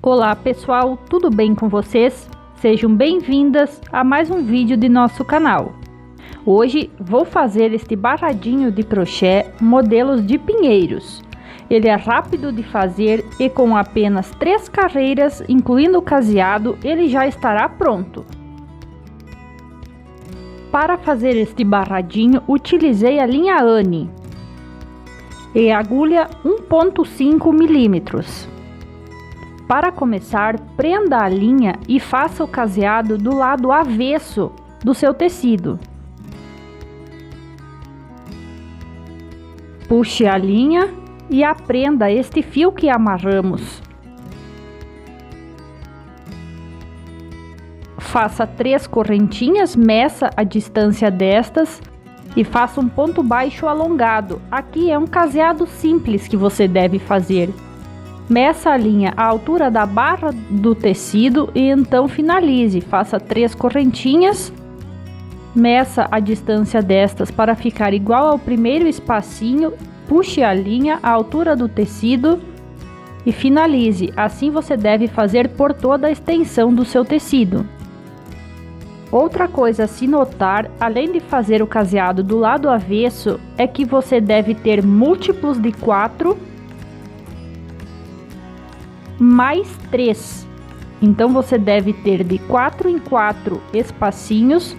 Olá pessoal, tudo bem com vocês? Sejam bem-vindas a mais um vídeo de nosso canal. Hoje vou fazer este barradinho de crochê modelos de pinheiros. Ele é rápido de fazer e com apenas 3 carreiras, incluindo o caseado, ele já estará pronto. Para fazer este barradinho, utilizei a linha Anne e agulha 1,5 milímetros. Para começar, prenda a linha e faça o caseado do lado avesso do seu tecido. Puxe a linha e aprenda este fio que amarramos. Faça 3 correntinhas, meça a distância destas e faça um ponto baixo alongado. Aqui é um caseado simples que você deve fazer. Meça a linha à altura da barra do tecido e então finalize. Faça 3 correntinhas, meça a distância destas para ficar igual ao primeiro espacinho, puxe a linha à altura do tecido e finalize. Assim você deve fazer por toda a extensão do seu tecido. Outra coisa a se notar, além de fazer o caseado do lado avesso, é que você deve ter múltiplos de 4 mais 3. Então você deve ter de 4 em 4 espacinhos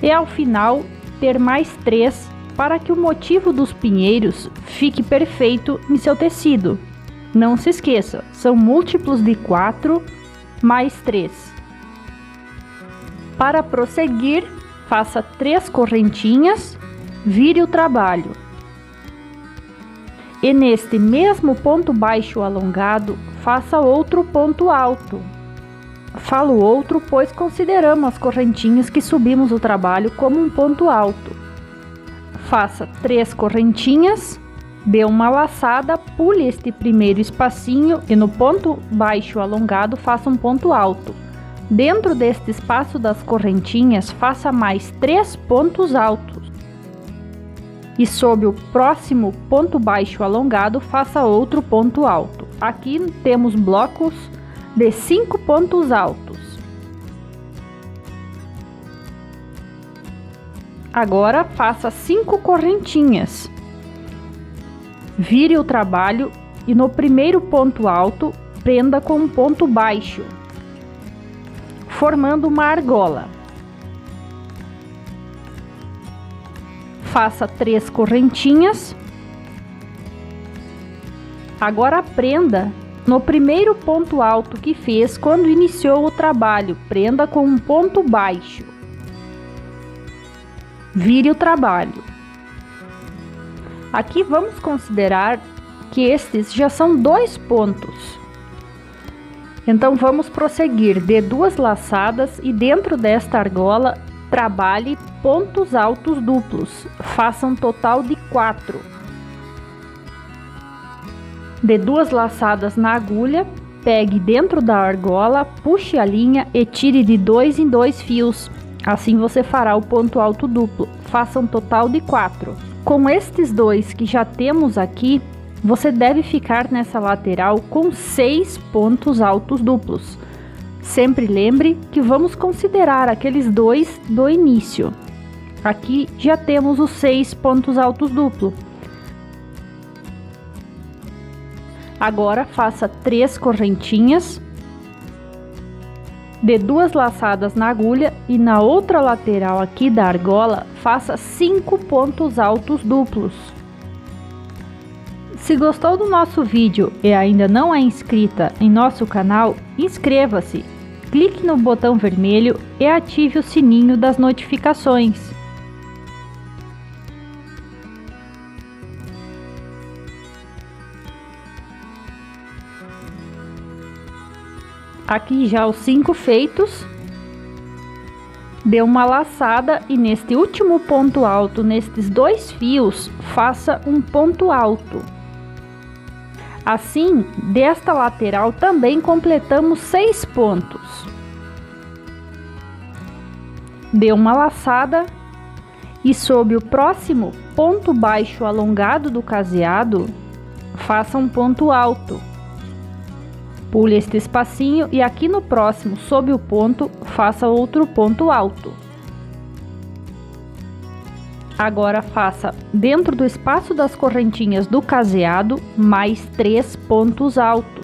e ao final ter mais 3 para que o motivo dos pinheiros fique perfeito em seu tecido. Não se esqueça, são múltiplos de 4 mais 3. Para prosseguir, faça 3 correntinhas, vire o trabalho. E neste mesmo ponto baixo alongado, faça outro ponto alto. Falo outro, pois consideramos as correntinhas que subimos o trabalho como um ponto alto. Faça 3 correntinhas, dê uma laçada, pule este primeiro espacinho e no ponto baixo alongado faça um ponto alto. Dentro deste espaço das correntinhas, faça mais 3 pontos altos. E sob o próximo ponto baixo alongado, faça outro ponto alto. Aqui temos blocos de 5 pontos altos. Agora faça 5 correntinhas. Vire o trabalho e no primeiro ponto alto, prenda com um ponto baixo, formando uma argola. Faça 3 correntinhas. Agora prenda no primeiro ponto alto que fez quando iniciou o trabalho, prenda com um ponto baixo. Vire o trabalho. Aqui vamos considerar que estes já são 2 pontos. Então vamos prosseguir de 2 laçadas e dentro desta argola trabalhe pontos altos duplos. Faça um total de 4. De 2 laçadas na agulha, pegue dentro da argola, puxe a linha e tire de 2 em 2 fios. Assim você fará o ponto alto duplo. Faça um total de 4. Com estes 2 que já temos aqui, você deve ficar nessa lateral com 6 pontos altos duplos. Sempre lembre que vamos considerar aqueles 2 do início. Aqui já temos os 6 pontos altos duplos. Agora faça 3 correntinhas, de 2 laçadas na agulha e na outra lateral aqui da argola faça 5 pontos altos duplos. Se gostou do nosso vídeo e ainda não é inscrita em nosso canal, inscreva-se, clique no botão vermelho e ative o sininho das notificações. Aqui já os 5 feitos, dê uma laçada e neste último ponto alto, nestes 2 fios, faça um ponto alto. Assim, desta lateral também completamos 6 pontos. Dê uma laçada e sob o próximo ponto baixo alongado do caseado, faça um ponto alto. Pule este espacinho e aqui no próximo, sob o ponto, faça outro ponto alto. Agora faça, dentro do espaço das correntinhas do caseado, mais 3 pontos altos.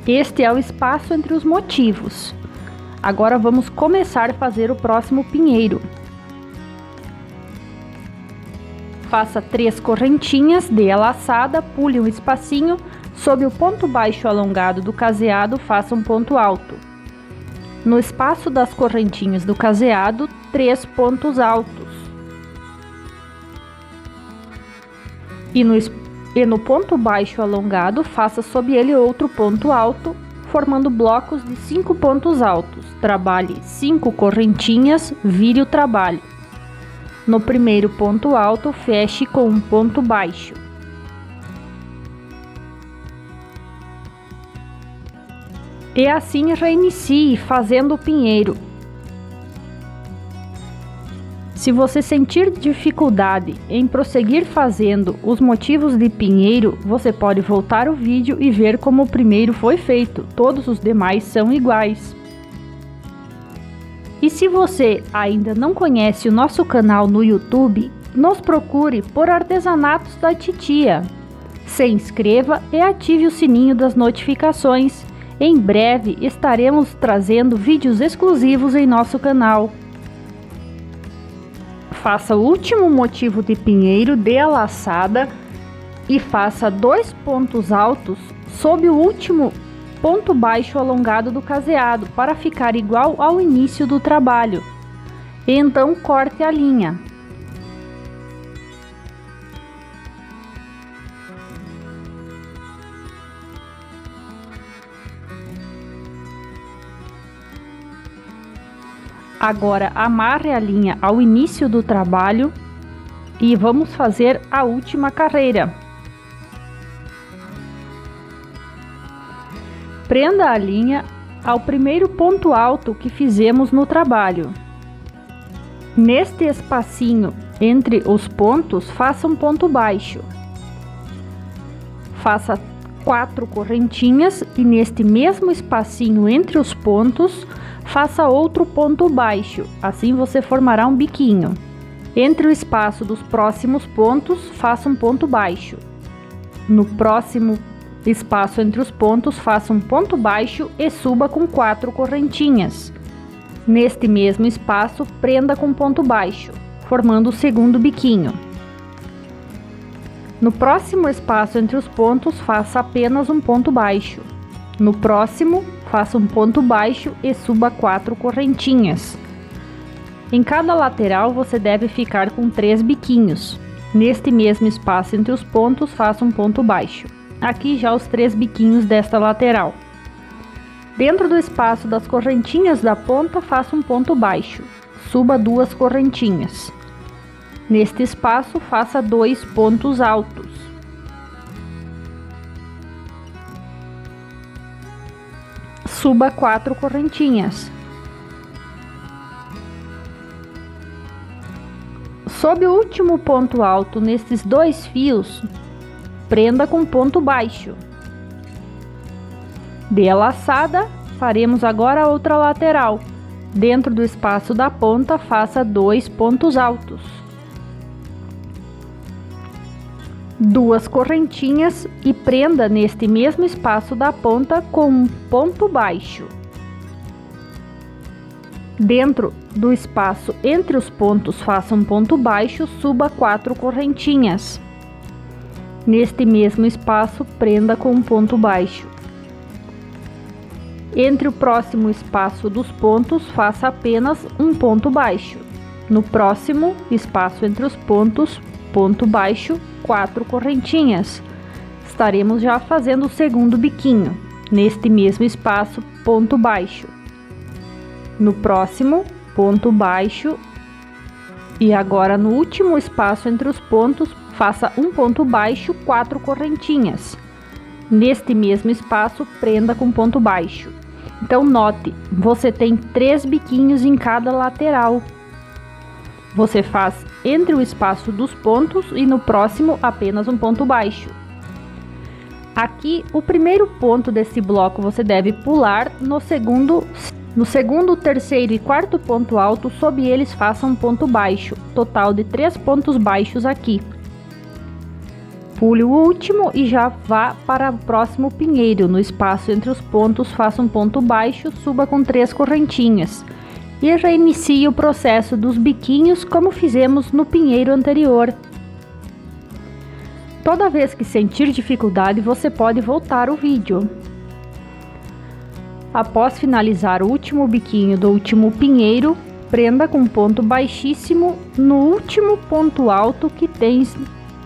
Este é o espaço entre os motivos. Agora vamos começar a fazer o próximo pinheiro. Faça 3 correntinhas, dê a laçada, pule um espacinho, sob o ponto baixo alongado do caseado, faça um ponto alto. No espaço das correntinhas do caseado, 3 pontos altos. E no ponto baixo alongado, faça sob ele outro ponto alto, formando blocos de 5 pontos altos. Trabalhe 5 correntinhas, vire o trabalho. No primeiro ponto alto, feche com um ponto baixo. E assim reinicie fazendo o pinheiro. Se você sentir dificuldade em prosseguir fazendo os motivos de pinheiro, você pode voltar o vídeo e ver como o primeiro foi feito. Todos os demais são iguais. E se você ainda não conhece o nosso canal no YouTube, nos procure por Artesanatos da Titia. Se inscreva e ative o sininho das notificações. Em breve estaremos trazendo vídeos exclusivos em nosso canal. Faça o último motivo de pinheiro, dê a laçada e faça 2 pontos altos sob o último ponto baixo alongado do caseado para ficar igual ao início do trabalho. E então corte a linha. Agora amarre a linha ao início do trabalho e vamos fazer a última carreira. Prenda a linha ao primeiro ponto alto que fizemos no trabalho. Neste espacinho entre os pontos, faça um ponto baixo. Faça 4 correntinhas e neste mesmo espacinho entre os pontos, faça outro ponto baixo, assim você formará um biquinho. Entre o espaço dos próximos pontos, faça um ponto baixo. No próximo espaço entre os pontos, faça um ponto baixo e suba com 4 correntinhas. Neste mesmo espaço, prenda com ponto baixo, formando o segundo biquinho. No próximo espaço entre os pontos, faça apenas um ponto baixo. No próximo, faça um ponto baixo e suba 4 correntinhas. Em cada lateral, você deve ficar com 3 biquinhos. Neste mesmo espaço entre os pontos, faça um ponto baixo. Aqui já os 3 biquinhos desta lateral. Dentro do espaço das correntinhas da ponta, faça um ponto baixo. Suba 2 correntinhas. Neste espaço, faça 2 pontos altos. Suba 4 correntinhas. Sob o último ponto alto nestes 2 fios, prenda com ponto baixo. Dê a laçada, faremos agora a outra lateral. Dentro do espaço da ponta, faça 2 pontos altos. 2 correntinhas e prenda neste mesmo espaço da ponta com um ponto baixo. Dentro do espaço entre os pontos, faça um ponto baixo, suba 4 correntinhas. Neste mesmo espaço, prenda com um ponto baixo. Entre o próximo espaço dos pontos, faça apenas um ponto baixo. No próximo espaço entre os pontos, ponto baixo, 4 correntinhas. Estaremos já fazendo o segundo biquinho. Neste mesmo espaço, ponto baixo. No próximo, ponto baixo. E agora no último espaço entre os pontos, faça um ponto baixo, 4 correntinhas. Neste mesmo espaço, prenda com ponto baixo. Então note, você tem 3 biquinhos em cada lateral. Você faz entre o espaço dos pontos e no próximo apenas um ponto baixo. Aqui, o primeiro ponto desse bloco você deve pular, no segundo, terceiro e quarto ponto alto, sob eles faça um ponto baixo, total de 3 pontos baixos aqui. Pule o último e já vá para o próximo pinheiro, no espaço entre os pontos faça um ponto baixo, suba com 3 correntinhas. E reinicie o processo dos biquinhos como fizemos no pinheiro anterior. Toda vez que sentir dificuldade, você pode voltar o vídeo. Após finalizar o último biquinho do último pinheiro, prenda com ponto baixíssimo no último ponto alto que tens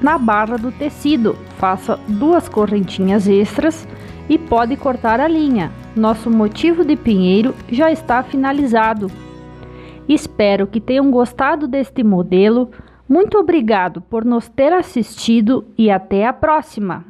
na barra do tecido. Faça 2 correntinhas extras e pode cortar a linha. Nosso motivo de pinheiro já está finalizado. Espero que tenham gostado deste modelo. Muito obrigado por nos ter assistido e até a próxima!